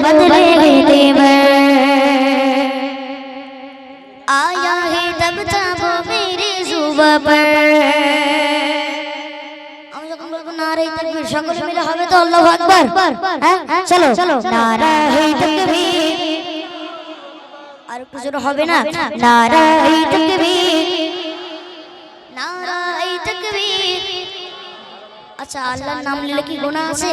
बदलेंगे तेवर। आया है तब तब मेरी जुबां पर। नारे तकबीर সকলে মিলে হবে তো আল্লাহু আকবার। হ্যাঁ চলো নারে তাকবীর আর একটু জোরে হবে না? নারে তাকবীর নারে তাকবীর। আচ্ছা আল্লাহর নাম নিলে কি গুনাহ আছে?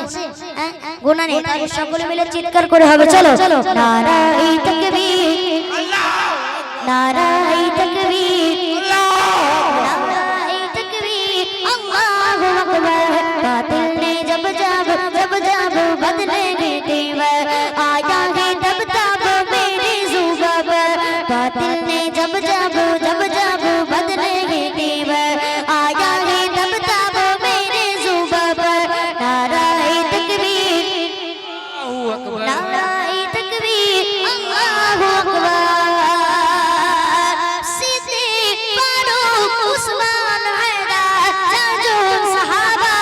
হ্যাঁ গুনাহ নেই, তাহলে সকলে মিলে চিৎকার করে হবে। চলো নারে তাকবীর আল্লাহ নারে তাকবীর নারে তাকবীর আল্লাহু আকবার। बातिल ने जब जब बदलेंगे तेवर। आया है तब तब मेरी जुबां पर। बातिल ने जब जब बदलेंगे तेवर। आया है तब तब मेरी जुबां पर। नारे तकबीर नारे तकबीर अल्लाहु अकबर। सिद्दीक फारूक उस्मान हैदर जाजो सहाबा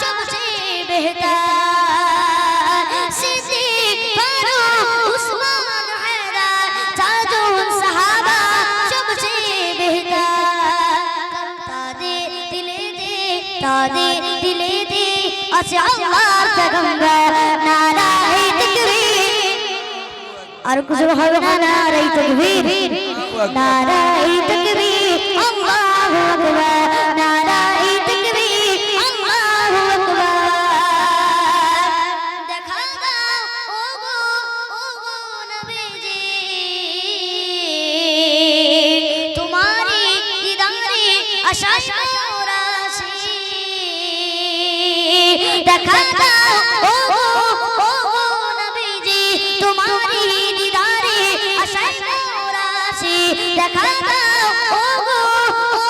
सबसे बेहतर। सिद्दीक फारूक उस्मान हैदर जाजो सहाबा सबसे बेहतर। तादे दिले दे अच्छा अल्लाहर पैगंबर। नारे तकबीर আর কিছু হবে না? নারে তাকবীর নারে তাকবীর আল্লাহু আকবার। নারে তাকবীর আল্লাহু আকবার। দেখা দাও ওগো নবীজি তোমারি দিদারে আশায় মোরা আছি। দেখা দাও ওগো নবীজি তোমারি দিদারে আশায় মোরা আছি। দেখা দাও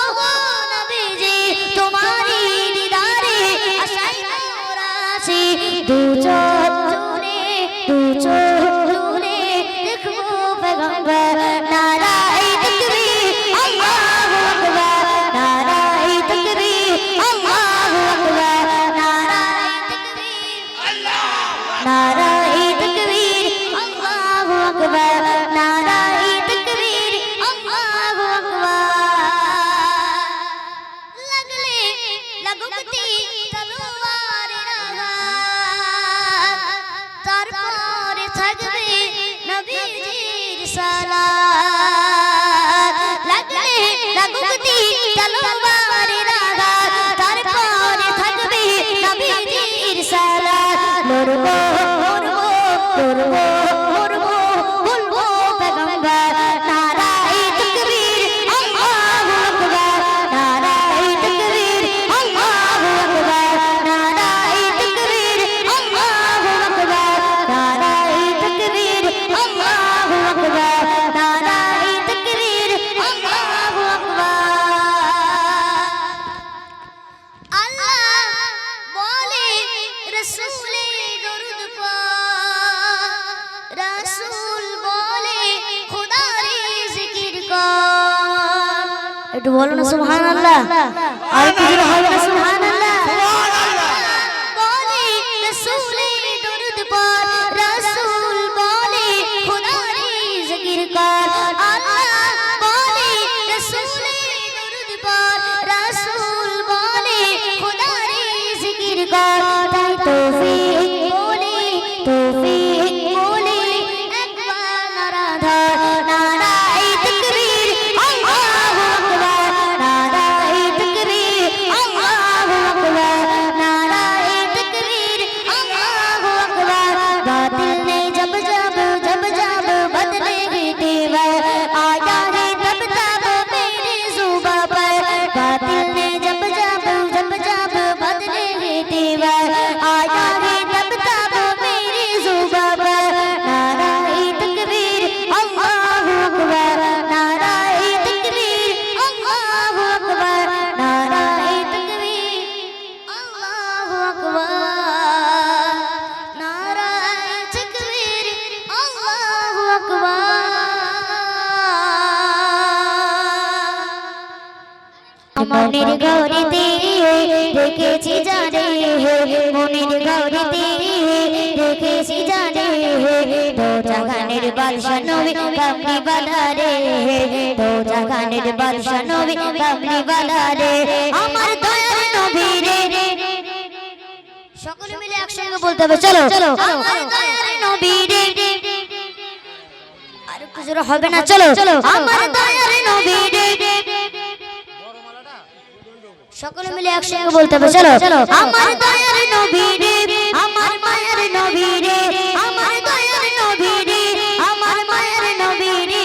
ওগো নবীজি তোমারি দিদারে আশায় মোরা আছি। দু চোখ জুড়ে দেখবো पैगंबर। नारे तकबीर अल्लाहु अकबर। नारे तकबीर अल्लाहु अकबर। नारे तकबीर अल्लाहु अकबर। नारे तकबीर अल्लाहु अकबर। लगुगती তলোয়ারের আঘাত তারপরে থাকবে নবীজির সালাত। लगुगती তলোয়ারের আঘাত তারপরে থাকবে নবীজির সালাত। লড়বো বলবো पैगंबर। नारे तकबीर अल्लाहु अकबर। नारे तकबीर अल्लाहु अकबर। नारे तकबीर अल्लाहु अकबर। नारे तकबीर अल्लाहु अकबर। नारे तकबीर अल्लाहु अकबर। अल्लाह बोले रसूले दरूद पढ़। रसूल बोले खुदा रे जिकिर कर। একটু বলো না সুবহানাল্লাহ। আর কিছু হবে না সুবহানাল্লাহ। बोले रसूले दरूद पढ़। रसूल बोले खुदा रे जिकिर कर। अल्लाह बोले रसूले दरूद पढ़। रसूल बोले खुदा रे जिकिर कर। তাই তৌফিক बोले একবার নারাধর। নারে তকবীর আল্লাহু আকবার। নারে তকবীর আল্লাহু আকবার। নারে তকবীর আল্লাহু আকবার। बातिल ने जब जब बदलेंगे तेवर। आया है तब तब मेरी जुबां पर। बातिल ने जब जब बदलेंगे तेवर। आया है तब तब मेरी जुबां पर। नारे तकबीर अल्लाहु अकबर। नारे तकबीर अल्लाहु अकबर। नारे तकबीर अल्लाहु अकबर। नारे तकबीर अल्लाहु अकबर। মনের গৌরীতে দেখেছি জানে মনের গৌরীতে দেখেছি জানে বাদশা নবী কামলি वाला রে দো জাহানের বাদশা নবী কামলি वाला রে আমার দয়ার নবী রে সকলে মিলে একসঙ্গে বলতে হবে চলো আমার দয়ার নবী রে আর কিছু হবে না চলো আমার দয়ার নবী রে সকলে মিলে একসঙ্গে বলতে হবে চলো আমার দয়ার নবী রে আমার মায়ের নবী রে আমার দয়ার নবী রে আমার মায়ের নবী রে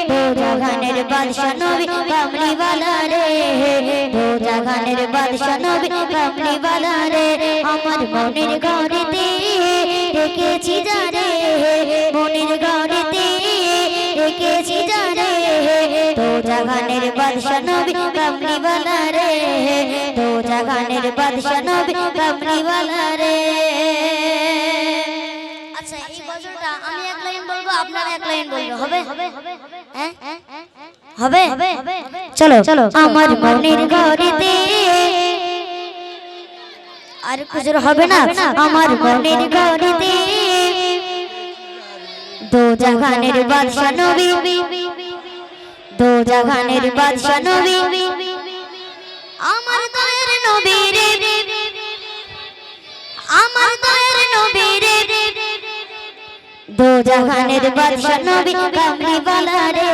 দো জাহানের বাদশা নবী কামলি वाला রে দো জাহানের বাদশা নবী কামলি वाला রে আমার মনের ঘরেতে রেখেছি যারে মনের ঘরেতে রেখেছি যারে দো জাহানের বাদশা নবী কামলি वाला রে দো জাহানের বাদশা নবী কামলি वाला রে আচ্ছা এই গজলটা আমি এক লাইন বলবো আপনারা এক লাইন বলবে হবে হ্যাঁ হবে চলো আমার মনের ঘরেতে আর কিছু হবে না আমার মনের ঘরেতে দো জাহানের বাদশা নবী দো জাহানের বাদশা নবী আমার দয়ার নবী রে আমার দয়ার নবী রে দো জাহানের বাদশা নবী কামলি वाला রে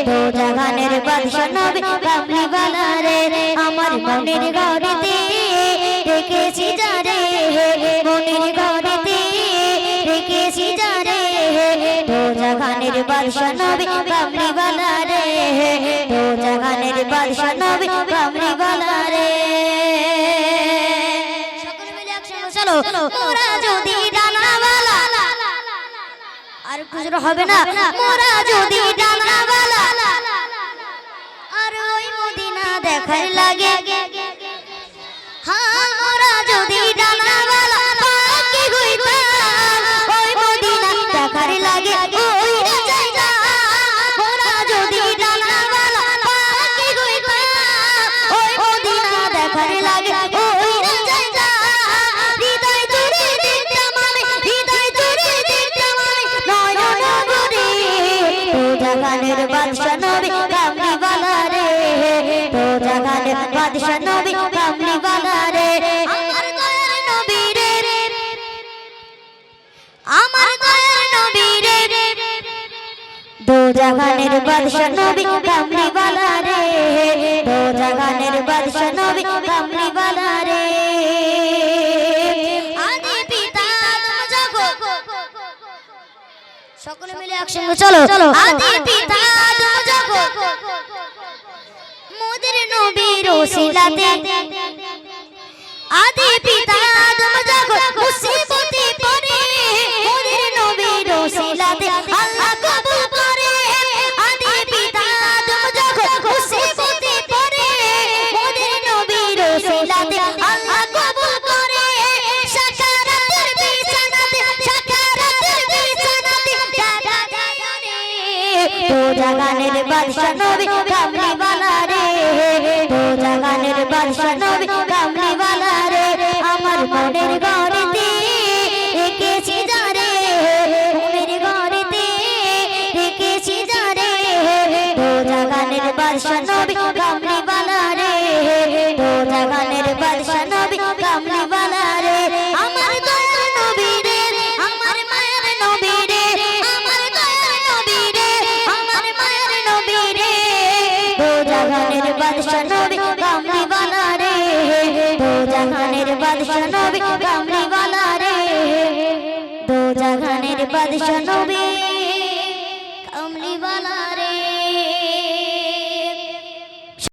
দো জাহানের বাদশা নবী কামলি वाला রে আমার মনের ঘরেতে রেখেছি যারে মনের ঘরেতে রেখেছি যারে দো জাহানের বাদশা নবী কামলি वाला রে দো জাহানের বাদশা নবী কামলি वाला রে সকলে মিলে একসঙ্গে চলো মোরা যদি ডানাওয়ালা আর কিছু হবে না মোরা যদি ডানাওয়ালা আর ওই মদিনা দেখার লাগে হ্যাঁ মোরা যদি ডানাওয়ালা পাখি হইতাম ওই মদিনা দেখার লাগে ওই রাজা মোরা যদি ডানাওয়ালা পাখি হইতাম ওই মদিনা দেখার লাগে ওই রাজা হৃদয় জুড়ে দেখতাম আমি হৃদয় জুড়ে দেখতাম আমি নয়ন ভরে দো জাহানের বাদশা নবী কামলি वाला রে দো জাহানের বাদশা নবী কামলি वाला রে আমার দয়ার নবী রে আমার দয়ার নবী রে দো জাহানের বাদশা নবী কামলি वाला রে দো জাহানের বাদশা নবী কামলি वाला রে আদি পিতা আদম জগৎ সকলে মিলে একসঙ্গে চলো আদি পিতা আদম জগৎ মোদের নবীর ওসিলাতে আদি পিতা আদম জগৎ মুসিবতে পড়ে মোদের নবীর ওসিলাতে আল্লাহ কবুল করে আদি পিতা আদম জগৎ মুসিবতে পড়ে মোদের নবীর ওসিলাতে আল্লাহ কবুল করে সাকারাতের বিছানাতে দো জাহানের বাদশা নবী কামলি वाला রে দো জাহানের বাদশা নবী কামলি वाला রে আমার মনের ঘরেতে রেখেছি যারে মনের ঘরেতে রেখেছি যারে দো জাহানের বাদশা নবী কামলি वाला রে দো জাহানের বাদশা নবী কামলি वाला রে আমার দয়ার নবী রে আমার মায়ের নবী রে আমার দয়ার নবী রে আমার মায়ের নবী রে দো জাহানের বাদশা নবী কামলি वाला রে দো জাহানের বাদশা নবী কামলি वाला রে দো জাহানের বাদশা নবী কামলি वाला রে